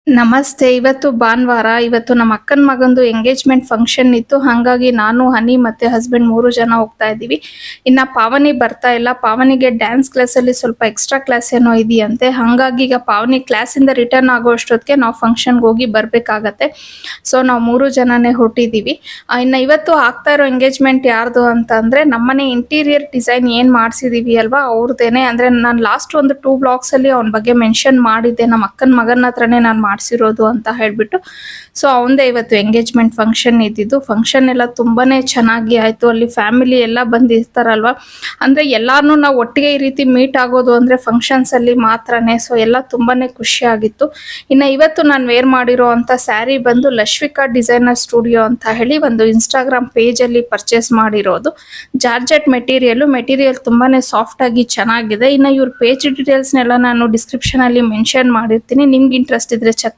ನಮಸ್ತೆ. ಇವತ್ತು ಭಾನುವಾರ. ಇವತ್ತು ನಮ್ಮ ಅಕ್ಕನ ಮಗಂದು ಎಂಗೇಜ್‌ಮೆಂಟ್ ಫಂಕ್ಷನ್ ಇತ್ತು. ಹಾಗಾಗಿ ನಾನು, ಹನಿ ಮತ್ತೆ ಹಸ್ಬೆಂಡ್ 3 ಜನ ಹೋಗ್ತಾ ಇದ್ದೀವಿ. ಇನ್ನ ಪಾವನಿ ಬರ್ತಾ ಇಲ್ಲ. ಪಾವನಿಗೆ ಡ್ಯಾನ್ಸ್ ಕ್ಲಾಸಲ್ಲಿ ಸ್ವಲ್ಪ ಎಕ್ಸ್‌ಟ್ರಾ ಕ್ಲಾಸ್ ಏನೋ ಇದೆಯಂತೆ. ಹಾಗಾಗಿ ಈಗ ಪಾವನಿ ಕ್ಲಾಸಿಂದ ರಿಟರ್ನ್ ಆಗೋ ಅಷ್ಟೊತ್ತಿಗೆ ನಾವು ಫಂಕ್ಷನ್‌ಗೆ ಹೋಗಿ ಬರ್ಬೇಕಾಗತ್ತೆ. ಸೊ ನಾವು 3 ಜನನೇ ಹೊರಟಿದ್ದೀವಿ. ಇನ್ನ ಇವತ್ತು ಆಗ್ತಾ ಇರೋ ಎಂಗೇಜ್‌ಮೆಂಟ್ ಯಾರ್ದು ಅಂತ ಅಂದ್ರೆ ನಮ್ಮನೆ ಇಂಟೀರಿಯರ್ ಡಿಸೈನ್ ಏನ್ ಮಾಡ್ಸಿದೀವಿ ಅಲ್ವಾ ಅವ್ರದ್ದೇನೆ. ಅಂದ್ರೆ ನಾನು ಲಾಸ್ಟ್ ಒಂದು 2 ವ್ಲಾಗ್ಸ್ ಅಲ್ಲಿ ಅವನ ಬಗ್ಗೆ ಮೆನ್ಷನ್ ಮಾಡಿದ್ದೆ. ನಮ್ಮ ಅಕ್ಕನ ಮಗನ ಹತ್ರನೇ ನಾನು ಮಾಡ್ಸಿರೋದು ಅಂತ ಹೇಳ್ಬಿಟ್ಟು. ಸೊ ಅವಂದೇ ಇವತ್ತು ಎಂಗೇಜ್‌ಮೆಂಟ್ ಫಂಕ್ಷನ್ ಇದ್ದಿದ್ದು. ಫಂಕ್ಷನ್ ಎಲ್ಲ ತುಂಬಾನೇ ಚೆನ್ನಾಗಿ ಆಯ್ತು. ಅಲ್ಲಿ ಫ್ಯಾಮಿಲಿ ಎಲ್ಲ ಬಂದಿರ್ತಾರಲ್ವಾ, ಅಂದ್ರೆ ಎಲ್ಲಾರ್ನು ನಾವು ಒಟ್ಟಿಗೆ ಈ ರೀತಿ ಮೀಟ್ ಆಗೋದು ಅಂದ್ರೆ ಫಂಕ್ಷನ್ಸ್ ಅಲ್ಲಿ ಮಾತ್ರನೇ. ಸೊ ಎಲ್ಲ ತುಂಬಾನೇ ಖುಷಿ ಆಗಿತ್ತು. ಇನ್ನ ಇವತ್ತು ನಾನು ವೇರ್ ಮಾಡಿರೋ ಅಂತ ಸ್ಯಾರಿ ಬಂದು ಲಶ್ವಿಕಾ ಡಿಸೈನರ್ ಸ್ಟುಡಿಯೋ ಅಂತ ಹೇಳಿ ಒಂದು ಇನ್ಸ್ಟಾಗ್ರಾಮ್ ಪೇಜ್ ಅಲ್ಲಿ ಪರ್ಚೇಸ್ ಮಾಡಿರೋದು. ಜಾರ್ಜೆಟ್ ಮೆಟೀರಿಯಲ್ ತುಂಬಾನೇ ಸಾಫ್ಟ್ ಆಗಿ ಚೆನ್ನಾಗಿದೆ. ಇನ್ನ ಇವ್ರ ಪೇಜ್ ಡೀಟೇಲ್ಸ್ನೆಲ್ಲ ನಾನು ಡಿಸ್ಕ್ರಿಪ್ಷನ್ ಅಲ್ಲಿ ಮೆನ್ಷನ್ ಮಾಡಿರ್ತೀನಿ. ನಿಮ್ಗೆ ಇಂಟ್ರೆಸ್ಟ್ ಇದ್ರೆ